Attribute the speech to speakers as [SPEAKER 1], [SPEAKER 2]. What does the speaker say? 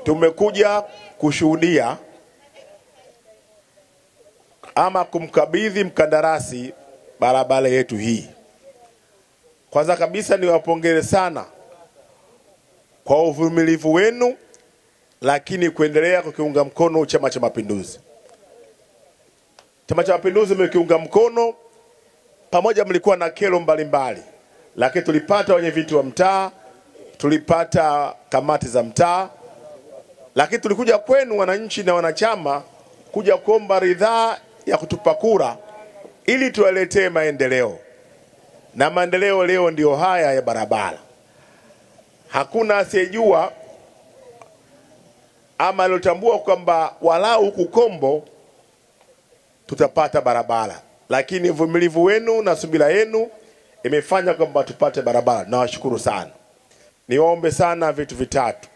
[SPEAKER 1] Tumekuja kushuhudia ama kumkabidhi mkandarasi barabara yetu hii. Kwanza kabisa niwapongeze sana kwa uvumilivu wenu, lakini kuendelea kukiunga mkono Chama cha Mapinduzi. Chama cha Mapinduzi mmekiunga mkono, pamoja mlikuwa na kero mbalimbali, lakini tulipata wenye viti wa mtaa, tulipata kamati za mtaa, lakini tulikuja kwenu wananchi na wanachama kuja kuomba ridhaa ya kutupa kura ili tuwaletee maendeleo. Na maendeleo leo ndio haya ya barabara. Hakuna asiyejua ama alotambua kwamba walau huku Kombo tutapata barabara, lakini uvumilivu wenu na subira yenu imefanya kwamba tupate barabara. Nawashukuru sana. Niwaombe sana vitu vitatu.